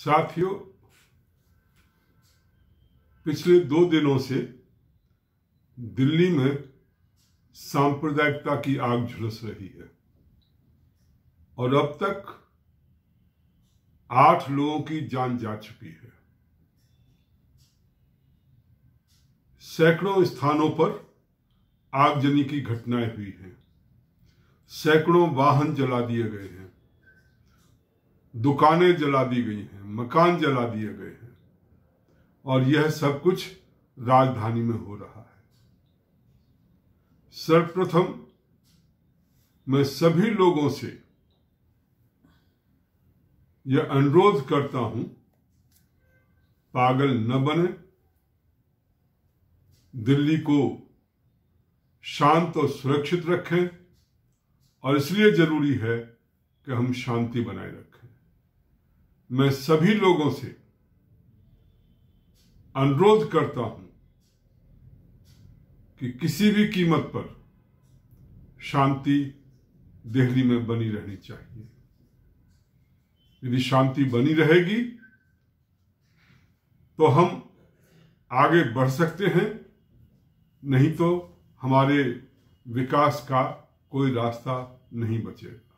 साथियों, पिछले 2 दिनों से दिल्ली में सांप्रदायिकता की आग झुलस रही है और अब तक 8 लोगों की जान जा चुकी है। सैकड़ों स्थानों पर आगजनी की घटनाएं हुई हैं, सैकड़ों वाहन जला दिए गए हैं, दुकानें जला दी गई हैं, मकान जला दिए गए हैं और यह सब कुछ राजधानी में हो रहा है। सर्वप्रथम मैं सभी लोगों से यह अनुरोध करता हूं, पागल न बने, दिल्ली को शांत और सुरक्षित रखें और इसलिए जरूरी है कि हम शांति बनाए रखें। मैं सभी लोगों से अनुरोध करता हूं कि किसी भी कीमत पर शांति दिल्ली में बनी रहनी चाहिए। यदि शांति बनी रहेगी तो हम आगे बढ़ सकते हैं, नहीं तो हमारे विकास का कोई रास्ता नहीं बचेगा।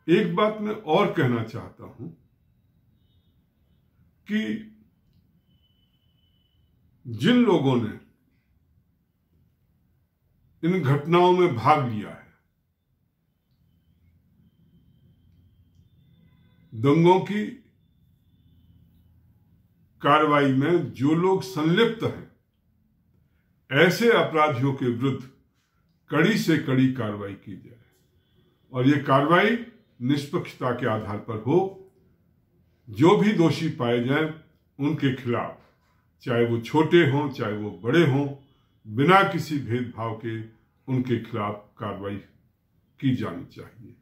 एक बात मैं और कहना चाहता हूं कि जिन लोगों ने इन घटनाओं में भाग लिया है, दंगों की कार्रवाई में जो लोग संलिप्त हैं, ऐसे अपराधियों के विरुद्ध कड़ी से कड़ी कार्रवाई की जाए और ये कार्रवाई निष्पक्षता के आधार पर हो। जो भी दोषी पाए जाएं उनके खिलाफ, चाहे वो छोटे हों चाहे वो बड़े हों, बिना किसी भेदभाव के उनके खिलाफ कार्रवाई की जानी चाहिए।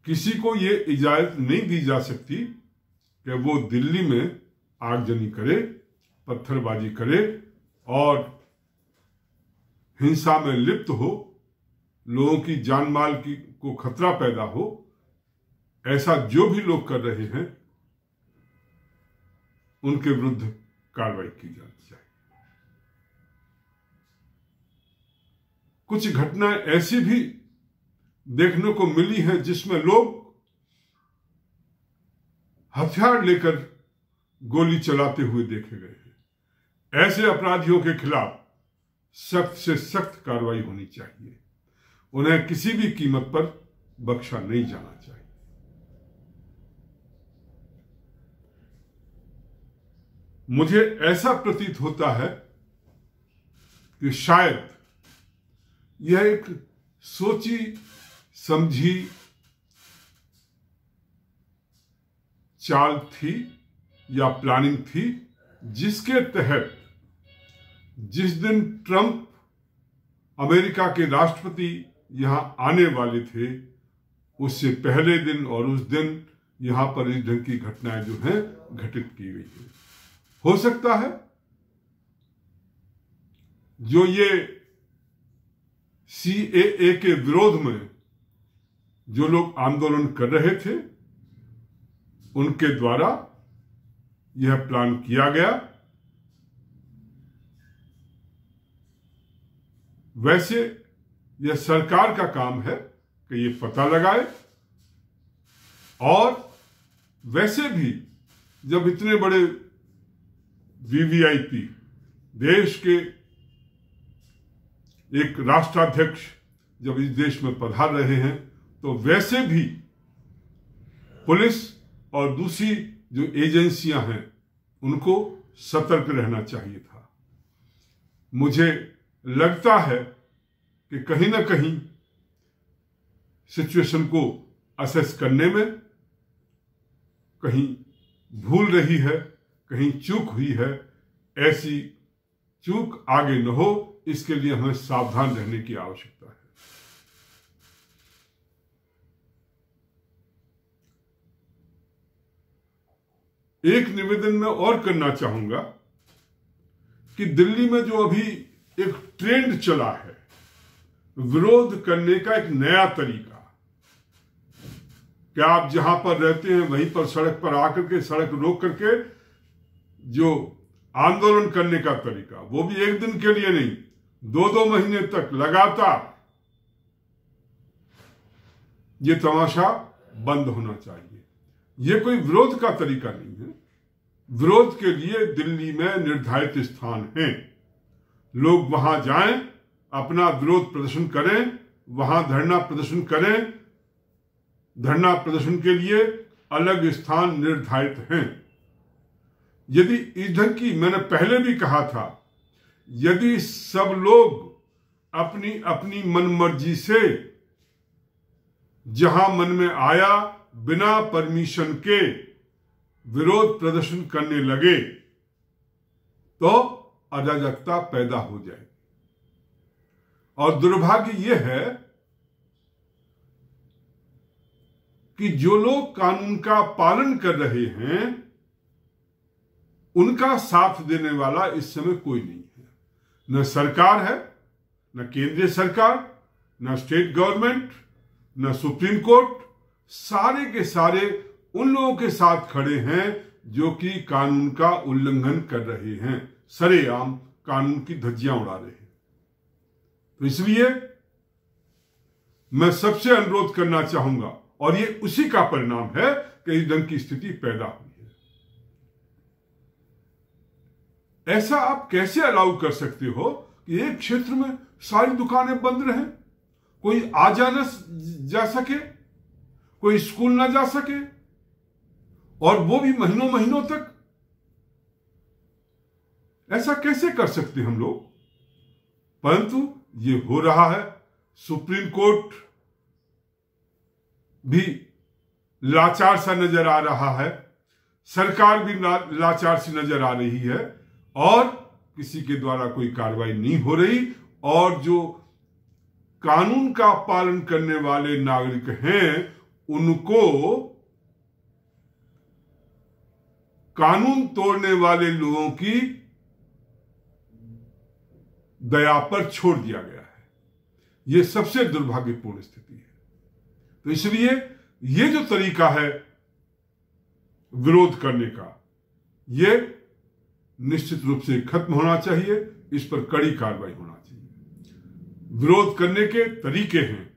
किसी को ये इजाजत नहीं दी जा सकती कि वो दिल्ली में आगजनी करे, पत्थरबाजी करे और हिंसा में लिप्त हो, लोगों की जान माल को खतरा पैदा हो। ऐसा जो भी लोग कर रहे हैं उनके विरुद्ध कार्रवाई की जानी चाहिए। कुछ घटनाएं ऐसी भी देखने को मिली हैं जिसमें लोग हथियार लेकर गोली चलाते हुए देखे गए हैं। ऐसे अपराधियों के खिलाफ सख्त से सख्त कार्रवाई होनी चाहिए। उन्हें किसी भी कीमत पर बख्शा नहीं जाना चाहिए। मुझे ऐसा प्रतीत होता है कि शायद यह एक सोची समझी चाल थी या प्लानिंग थी, जिसके तहत जिस दिन ट्रंप अमेरिका के राष्ट्रपति यहां आने वाले थे, उससे पहले दिन और उस दिन यहां पर इस ढंग की घटनाएं जो हैं घटित की गई है। हो सकता है जो ये CAA के विरोध में जो लोग आंदोलन कर रहे थे, उनके द्वारा यह प्लान किया गया। वैसे यह सरकार का काम है कि ये पता लगाए, और वैसे भी जब इतने बड़े VVIP देश के एक राष्ट्राध्यक्ष जब इस देश में पधार रहे हैं, तो वैसे भी पुलिस और दूसरी जो एजेंसियां हैं उनको सतर्क रहना चाहिए था। मुझे लगता है कि कहीं ना कहीं सिचुएशन को असेस करने में कहीं भूल रही है, कहीं चूक हुई है। ऐसी चूक आगे न हो, इसके लिए हमें सावधान रहने की आवश्यकता है। एक निवेदन मैं और करना चाहूंगा कि दिल्ली में जो अभी एक ट्रेंड चला है विरोध करने का, एक नया तरीका, क्या आप जहां पर रहते हैं वहीं पर सड़क पर आकर के, सड़क रोक करके जो आंदोलन करने का तरीका, वो भी एक दिन के लिए नहीं, 2-2 महीने तक लगातार, ये तमाशा बंद होना चाहिए। ये कोई विरोध का तरीका नहीं है। विरोध के लिए दिल्ली में निर्धारित स्थान हैं, लोग वहां जाएं, अपना विरोध प्रदर्शन करें, वहां धरना प्रदर्शन करें। धरना प्रदर्शन के लिए अलग स्थान निर्धारित हैं। यदि इस ढंग की, मैंने पहले भी कहा था, यदि सब लोग अपनी अपनी मनमर्जी से जहां मन में आया बिना परमिशन के विरोध प्रदर्शन करने लगे तो अराजकता पैदा हो जाएगी। और दुर्भाग्य यह है कि जो लोग कानून का पालन कर रहे हैं उनका साथ देने वाला इस समय कोई नहीं है। न सरकार है, न केंद्रीय सरकार, न स्टेट गवर्नमेंट, न सुप्रीम कोर्ट। सारे के सारे उन लोगों के साथ खड़े हैं जो कि कानून का उल्लंघन कर रहे हैं, सरेआम कानून की धज्जियां उड़ा रहे हैं। तो इसलिए मैं सबसे अनुरोध करना चाहूंगा, और ये उसी का परिणाम है कि इस ढंग की स्थिति पैदा हुई है। ऐसा आप कैसे अलाउ कर सकते हो कि एक क्षेत्र में सारी दुकानें बंद रहें, कोई आ जा सके, कोई स्कूल ना जा सके, और वो भी महीनों महीनों तक? ऐसा कैसे कर सकते हम लोग? परंतु ये हो रहा है। सुप्रीम कोर्ट भी लाचार सा नजर आ रहा है, सरकार भी लाचार सी नजर आ रही है, और किसी के द्वारा कोई कार्रवाई नहीं हो रही। और जो कानून का पालन करने वाले नागरिक हैं उनको कानून तोड़ने वाले लोगों की दया पर छोड़ दिया गया है। यह सबसे दुर्भाग्यपूर्ण स्थिति है। तो इसलिए यह जो तरीका है विरोध करने का, यह निश्चित रूप से खत्म होना चाहिए। इस पर कड़ी कार्रवाई होना चाहिए। विरोध करने के तरीके हैं,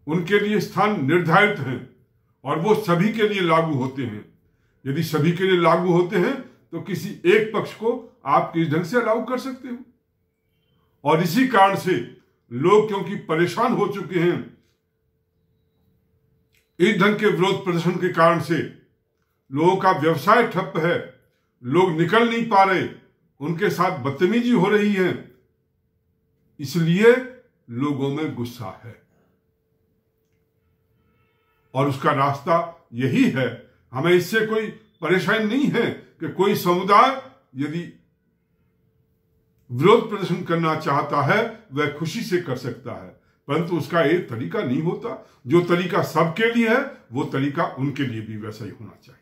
उनके लिए स्थान निर्धारित हैं, और वो सभी के लिए लागू होते हैं। यदि सभी के लिए लागू होते हैं तो किसी एक पक्ष को आप किस ढंग से अलाउ कर सकते हो? और इसी कारण से लोग क्योंकि परेशान हो चुके हैं इस ढंग के विरोध प्रदर्शन के कारण से, लोगों का व्यवसाय ठप है, लोग निकल नहीं पा रहे, उनके साथ बदतमीजी हो रही है, इसलिए लोगों में गुस्सा है। और उसका रास्ता यही है। हमें इससे कोई परेशानी नहीं है कि कोई समुदाय यदि विरोध प्रदर्शन करना चाहता है वह खुशी से कर सकता है, परंतु उसका एक तरीका नहीं होता। जो तरीका सबके लिए है वो तरीका उनके लिए भी वैसा ही होना चाहिए।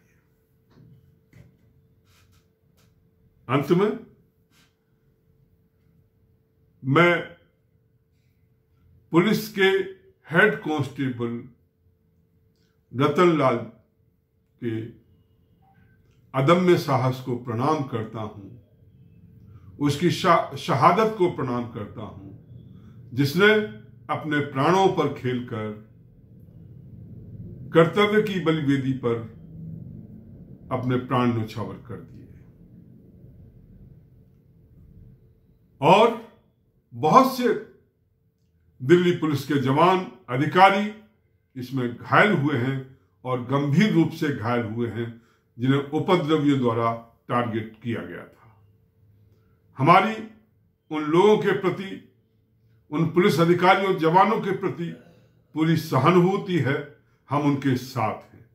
अंत में मैं पुलिस के हेड कांस्टेबल रतनलाल के अदम्य साहस को प्रणाम करता हूं, उसकी शहादत को प्रणाम करता हूं, जिसने अपने प्राणों पर खेलकर कर्तव्य की बलिवेदी पर अपने प्राण न्यौछावर कर दिए। और बहुत से दिल्ली पुलिस के जवान, अधिकारी इसमें घायल हुए हैं, और गंभीर रूप से घायल हुए हैं, जिन्हें उपद्रवियों द्वारा टारगेट किया गया था। हमारी उन लोगों के प्रति, उन पुलिस अधिकारियों, जवानों के प्रति पूरी सहानुभूति है। हम उनके साथ हैं।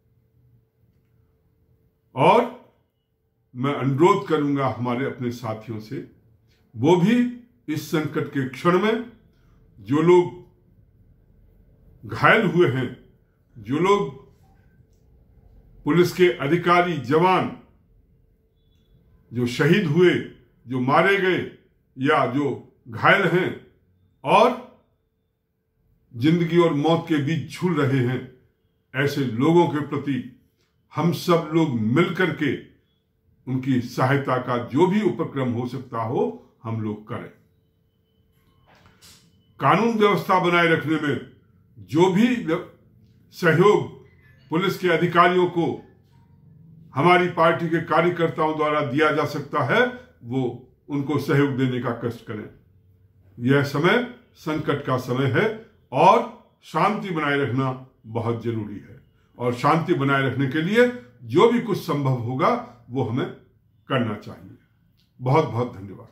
और मैं अनुरोध करूंगा हमारे अपने साथियों से, वो भी इस संकट के क्षण में जो लोग घायल हुए हैं, जो लोग पुलिस के अधिकारी, जवान जो शहीद हुए, जो मारे गए या जो घायल हैं और जिंदगी और मौत के बीच झूल रहे हैं, ऐसे लोगों के प्रति हम सब लोग मिलकर के उनकी सहायता का जो भी उपक्रम हो सकता हो हम लोग करें। कानून व्यवस्था बनाए रखने में जो भी सहयोग पुलिस के अधिकारियों को हमारी पार्टी के कार्यकर्ताओं द्वारा दिया जा सकता है, वो उनको सहयोग देने का कष्ट करें। यह समय संकट का समय है और शांति बनाए रखना बहुत जरूरी है, और शांति बनाए रखने के लिए जो भी कुछ संभव होगा वो हमें करना चाहिए। बहुत बहुत धन्यवाद।